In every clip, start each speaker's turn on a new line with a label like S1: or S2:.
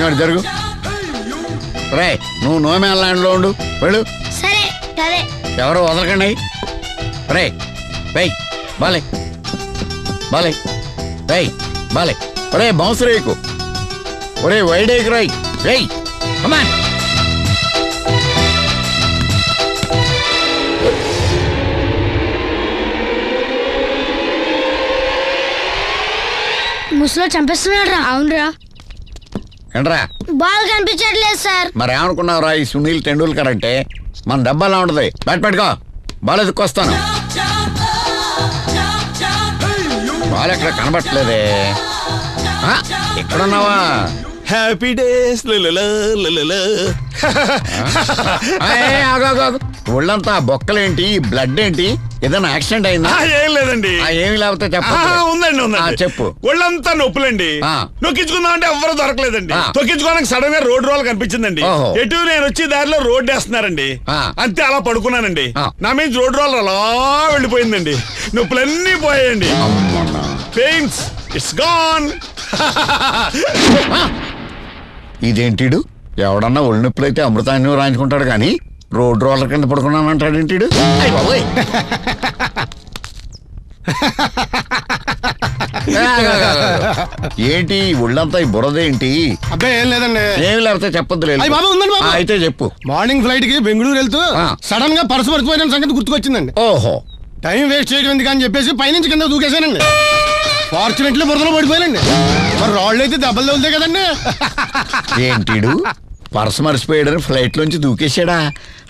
S1: కొంచెం జరుగు. రే నువ్వు నో మ్యాన్ ల్యాండ్ లో ఉండు. వెళ్ళు.
S2: సరే సరే.
S1: ఎవరు వదలకండి. రే వెయ్ బాలే బాలే వెయ్ బాలే. ఒరే బౌన్స్ రేకు. ఒరే వైడేకు రై. వెయ్ కమాన్.
S2: ముసలో చంపేస్తున్నాడు రా. అవునరా.
S1: ఏంట్రా
S2: బాల్ కనిపించట్లేదు సార్.
S1: మరి ఏమనుకున్నావురా ఈ సునీల్ టెండూల్కర్ అంటే? మన దెబ్బ అలా ఉంటది. బ్యాట్ పెట్టుకో. బాల్ ఎత్తుకొస్తాను. బాల్ ఎక్కడ కనబట్టలేదే. ఎక్కడున్నావా?
S3: Happy days.
S1: ఒళ్ళంతా బొక్కలేంటి, బ్లడ్ ఏంటి? ఏదైనా యాక్సిడెంట్ అయిందా?
S3: ఏం లేదండి.
S1: ఏమి లేకపోతే
S3: ఉందండి ఉందండి.
S1: చెప్పు.
S3: ఒళ్ళంతా నొప్పులండి. నొక్కించుకుందాం అంటే ఎవ్వరూ దొరకలేదండి. తొక్కించుకోవడానికి సడన్ గా రోడ్ రోల్ కనిపించిందండి. ఎటు నేను వచ్చి దారిలో రోడ్ వేస్తున్నారండి. అంతే అలా పడుకున్నానండి. నా మీద రోడ్ రోల్ అలా వెళ్ళిపోయిందండి. నొప్పులన్నీ పోయాయండి. Pains it's gone.
S1: ఇదేంటిడు? ఎవడన్నా ఒళ్ళు నొప్పులు అయితే అమృతాన్ని రాయించుకుంటాడు కానీ రోడ్ రోలర్ కింద పడుకున్నానంటాడేంటిడు? ఏంటి ఒళ్ళంతా ఈ బురదేంటి?
S4: అబ్బాయి ఏం లేదండి.
S1: ఏమి లేకపోతే చెప్పొద్దు. అయితే చెప్పు.
S4: మార్నింగ్ ఫ్లైట్ కి బెంగళూరు వెళ్తూ సడన్ గా పర్సు మర్చిపోయిన సంగతి గుర్తుకొచ్చిందండి.
S1: ఓహో.
S4: టైం వేస్ట్ చేయడం ఎందుకు అని చెప్పేసి పైనుంచి కింద దూకేశానండి. ఫార్చునేట్లీ బురదలో పడిపోయానండి. మరి రాళ్ళు అయితే దెబ్బలు తగులుతాయి కదండి.
S1: ఏంటిడు పర్సు మర్చిపోయాడని ఫ్లైట్ లోంచి దూకేశాడా?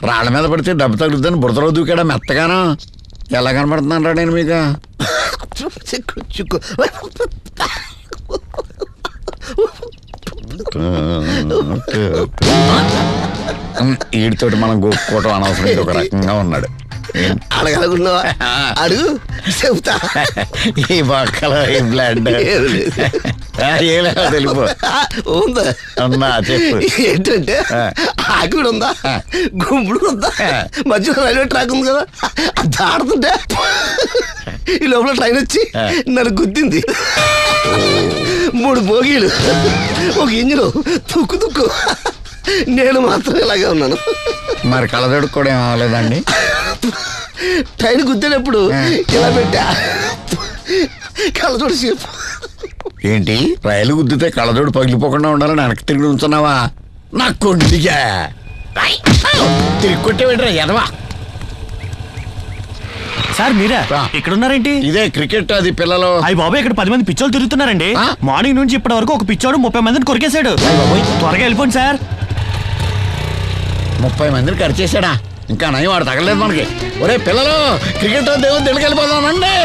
S1: రాళ్ళ మీద పడితే దెబ్బ తగులుద్దని బురదలో దూకాడా మెత్తగాను? ఎలా కనబడుతున్నాను నేను మీకు? వీడితోటి మనం గోక్కోవటం అనవసరం. ఒక రకంగా ఉన్నాడు.
S5: అడగలుగున్నావా? అడుగు చెబుతా.
S1: ఈ బక్కలో ఈ బ్లడ్ తెలుపు
S5: ఉందా?
S1: అన్నా చెప్పు.
S5: ఏంటంటే ఆకిడ ఉందా, గుంపుడు ఉందా, మధ్యలో రైల్వే ట్రాక్ ఉంది కదా, దాడుతుంటే ఈ లోపల ట్రైన్ వచ్చి నన్ను గుద్దింది. 3 బోగీలు, ఒక ఇంజిన్, తుక్కు తుక్కు. నేను మాత్రం ఇలాగే ఉన్నాను.
S1: మరి కళ్ళజోడుకు కూడా ఏం అవ్వలేదండి?
S5: ట్రైన్ గుద్దేటప్పుడు ఇలా పెట్టా కళ్ళజోడు సేపు.
S1: ఏంటి రైలు గుద్దితే కళ్ళజోడు పగిలిపోకుండా ఉండాలని వెనక్కి తిరిగి ఉంచున్నావా? నా కొండిగా తిరిగి కొట్టేవేంట్రా ఎదవా?
S6: సార్ మీరా ఇక్కడ ఉన్నారేంటి?
S1: ఇదే క్రికెట్ అది పిల్లలు.
S6: అయ్యి బాబు ఇక్కడ 10 మంది పిచ్చోళ్ళు తిరుగుతున్నారండి. మార్నింగ్ నుంచి ఇప్పటి వరకు ఒక పిచ్చోడు 30 మందిని కొరికేశాడు. త్వరగా వెళ్ళిపోండి సార్.
S1: 30 మందిని ఖర్చేసాడా? ఇంకా నయం వాడు తగలేదు మనకి. ఒరే పిల్లలు క్రికెట్ దేవుని తెలికెళ్ళిపోదామండి.